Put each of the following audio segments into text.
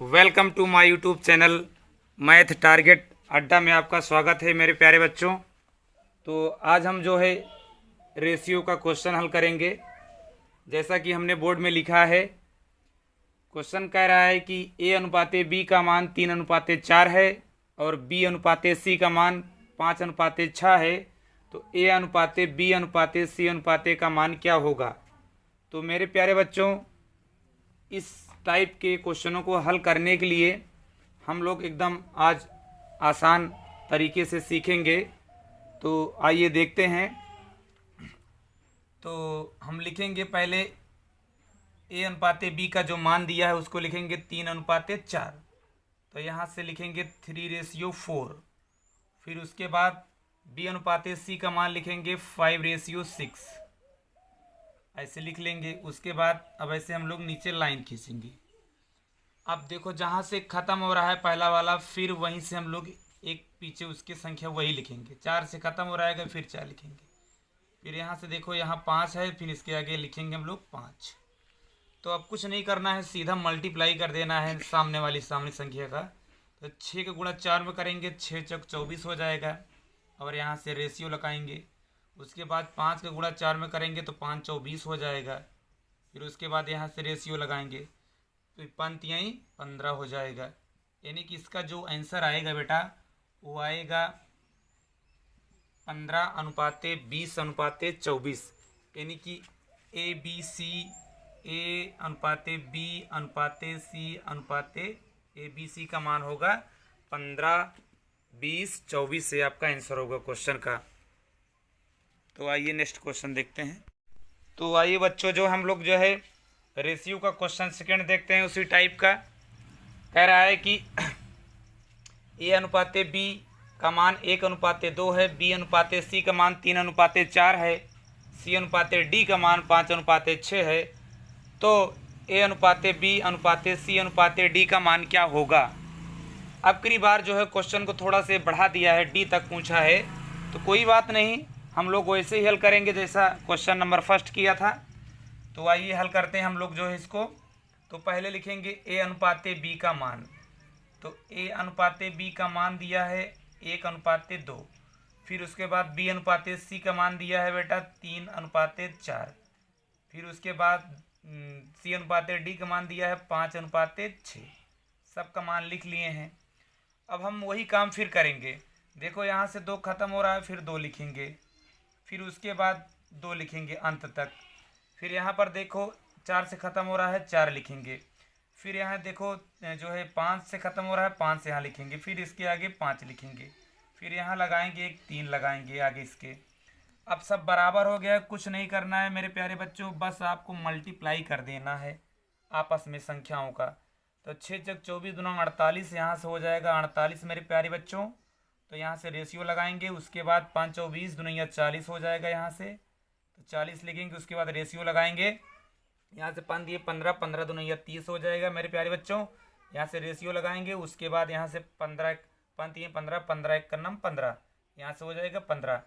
Welcome to my YouTube channel math target Adda में आपका स्वागत है मेरे प्यारे बच्चों। तो आज हम जो है रेशियो का क्वेश्चन हल करेंगे। जैसा कि हमने बोर्ड में लिखा है, क्वेश्चन कह रहा है कि a अनुपाते b का मान 3:4 है और b अनुपाते c का मान 5:6 है। तो a अनुपाते b अनुपाते c अनुपाते का मान क्या होगा। तो मेरे प्यारे बच्चों, इस टाइप के क्वेश्चनों को हल करने के लिए हम लोग एकदम आज आसान तरीके से सीखेंगे। तो आइए देखते हैं। तो हम लिखेंगे पहले a अनुपाते b का जो मान दिया है उसको लिखेंगे 3:4। तो यहाँ से लिखेंगे 3:4। फिर उसके बाद b अनुपाते c का मान लिखेंगे 5:6, ऐसे लिख लेंगे। उसके बाद अब ऐसे हम लोग नीचे लाइन खींचेंगे। अब देखो, जहाँ से ख़त्म हो रहा है पहला वाला, फिर वहीं से हम लोग एक पीछे उसकी संख्या वही लिखेंगे। 4 से ख़त्म हो रहा है, फिर 4 लिखेंगे। फिर यहाँ से देखो, यहाँ 5 है, फिर इसके आगे लिखेंगे हम लोग 5। तो अब कुछ नहीं करना है, सीधा मल्टीप्लाई कर देना है सामने संख्या का। तो 6 का गुणा 4 में करेंगे, 6 चौक 24 हो जाएगा और यहाँ से रेशियो लगाएंगे। उसके बाद 5 का गुणा 4 में करेंगे तो 5 24 हो जाएगा। फिर उसके बाद यहाँ से रेशियो लगाएंगे तो पंक्तियाँ 15 हो जाएगा। यानी कि इसका जो आंसर आएगा बेटा, वो आएगा 15:20:24। यानी कि ए अनुपाते बी अनुपाते सी अनुपाते ABC का मान होगा 15:20:24 से आपका आंसर होगा क्वेश्चन का। तो आइए नेक्स्ट क्वेश्चन देखते हैं। तो आइए बच्चों, जो हम लोग जो है रेशियो का क्वेश्चन सेकंड देखते हैं। उसी टाइप का कह रहा है कि a अनुपाते b का मान 1:2 है, b अनुपाते c का मान 3:4 है, c अनुपाते d का मान 5:6 है। तो a अनुपाते b अनुपाते c अनुपाते d का मान क्या होगा। अब की बार जो है क्वेश्चन को थोड़ा से बढ़ा दिया है, d तक पूछा है। तो कोई बात नहीं, हम लोग वैसे ही हल करेंगे जैसा क्वेश्चन नंबर फर्स्ट किया था। तो आइए हल करते हैं हम लोग जो है इसको। तो पहले लिखेंगे a अनुपाते b का मान। तो a अनुपाते b का मान दिया है 1:2। फिर उसके बाद b अनुपाते c का मान दिया है बेटा 3:4। फिर उसके बाद c अनुपाते d का मान दिया है 5:6। सबका मान लिख लिए हैं। अब हम वही काम फिर करेंगे। देखो, यहाँ से 2 खत्म हो रहा है, फिर 2 लिखेंगे। फिर उसके बाद 2 लिखेंगे अंत तक। फिर यहाँ पर देखो 4 से ख़त्म हो रहा है, 4 लिखेंगे। फिर यहाँ देखो जो है 5 से ख़त्म हो रहा है, 5 से यहाँ लिखेंगे। फिर इसके आगे 5 लिखेंगे। फिर यहाँ लगाएंगे एक 3 लगाएंगे आगे इसके। अब सब बराबर हो गया, कुछ नहीं करना है मेरे प्यारे बच्चों, बस आपको मल्टीप्लाई कर देना है आपस में संख्याओं का। तो 6 चौक 24 दूना 48, यहाँ से हो जाएगा 48 मेरे प्यारे बच्चों। तो यहाँ से रेशियो लगाएंगे। उसके बाद 5 चौक 20 दूना 40 हो जाएगा, यहाँ से तो 40 लिखेंगे। उसके बाद रेशियो लगाएंगे। यहाँ से 5 दिए 15, 15 दूना 30 हो जाएगा मेरे प्यारे बच्चों। यहाँ से रेशियो लगाएंगे। उसके बाद यहाँ से 15 5 दिए 15, 15 1 का नाम 15, यहाँ से हो जाएगा 15।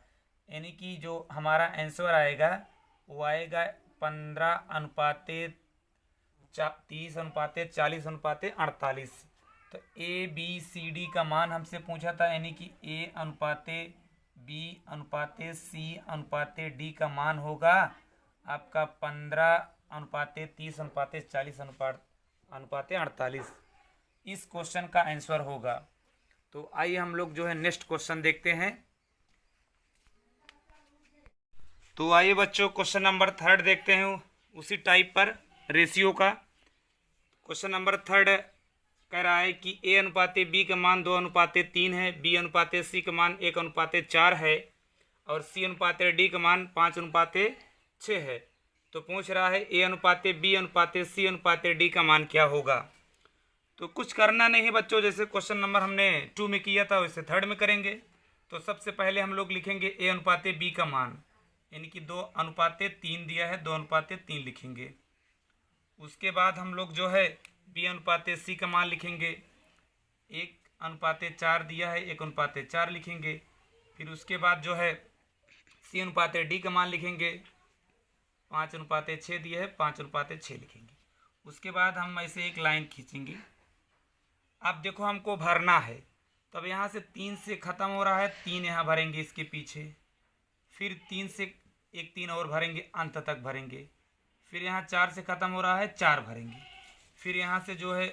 यानी कि जो हमारा आंसर आएगा वो आएगा 15:30:40:48। तो ABCD का मान हमसे पूछा था, यानी कि A अनुपाते B अनुपाते C अनुपाते D का मान होगा आपका 15:30:40:48। इस क्वेश्चन का आंसर होगा। तो आइए हम लोग जो है नेक्स्ट क्वेश्चन देखते हैं। तो आइए बच्चों, क्वेश्चन नंबर थर्ड देखते हैं उसी टाइप पर रेशियो का। क्वेश्चन नंबर थर्ड कह रहा है कि a अनुपाते b का मान 2:3 है, b अनुपाते c का मान 1:4 है और c अनुपाते d का मान 5:6 है। तो पूछ रहा है a अनुपाते b अनुपाते c अनुपाते d का मान क्या होगा। तो कुछ करना नहीं है बच्चों, जैसे क्वेश्चन नंबर हमने 2 में किया था वैसे थर्ड में करेंगे। तो सबसे पहले हम लोग लिखेंगे a अनुपाते b का मान, यानी कि 2:3 दिया है, 2:3 लिखेंगे। उसके बाद हम लोग जो है b अनुपाते c का मान लिखेंगे। 1:4 दिया है, 1:4 लिखेंगे। फिर उसके बाद जो है c अनुपाते d का मान लिखेंगे। 5:6 दिया है, 5:6 लिखेंगे। उसके बाद हम ऐसे एक लाइन खींचेंगे। अब देखो हमको भरना है, तो अब यहाँ से 3 से ख़त्म हो रहा है, 3 यहाँ भरेंगे इसके पीछे, फिर 3 से एक 3 और भरेंगे, अंत तक भरेंगे, फिर यहाँ 4 से ख़त्म हो रहा है, 4 भरेंगे, फिर यहाँ से जो है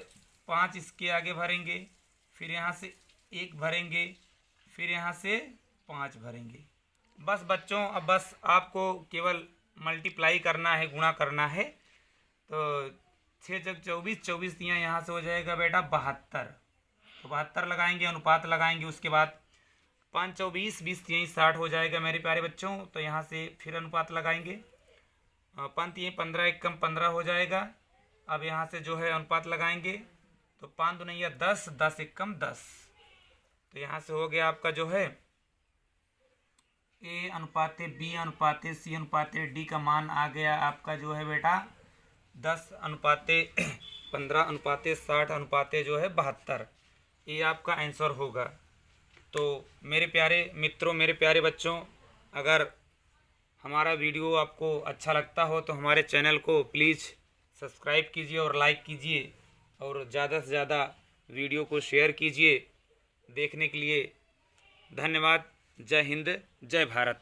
5 इसके आगे भरेंगे, फिर यहाँ से 1 भरेंगे, फिर यहाँ से 5 भरेंगे। बस बच्चों, अब बस आपको केवल मल्टीप्लाई करना है, गुणा करना है। तो 6 जग 24, 24 दिया यहाँ से हो जाएगा बेटा 72, तो 72 लगाएंगे, अनुपात लगाएंगे। उसके बाद 5 24, 20 यहीं 60 हो जाएगा मेरे प्यारे बच्चों। तो यहाँ से फिर अनुपात लगाएंगे, 5 यहीं 15, 1 कम 15 हो जाएगा। अब यहाँ से जो है अनुपात लगाएंगे, तो 5 दूनी या 10, 10 1 कम 10, तो यहाँ से हो गया आपका जो है A अनुपाते B अनुपाते C अनुपाते D का मान आ गया आपका जो है बेटा 10 अनुपाते 15 अनुपाते 60 अनुपाते जो है 72। ये आपका आंसर होगा। तो मेरे प्यारे मित्रों, मेरे प्यारे बच्चों, अगर हमारा वीडियो आपको अच्छा लगता हो तो हमारे चैनल को प्लीज़ सब्सक्राइब कीजिए और लाइक कीजिए, और ज़्यादा से ज़्यादा वीडियो को शेयर कीजिए। देखने के लिए धन्यवाद। जय हिंद, जय भारत।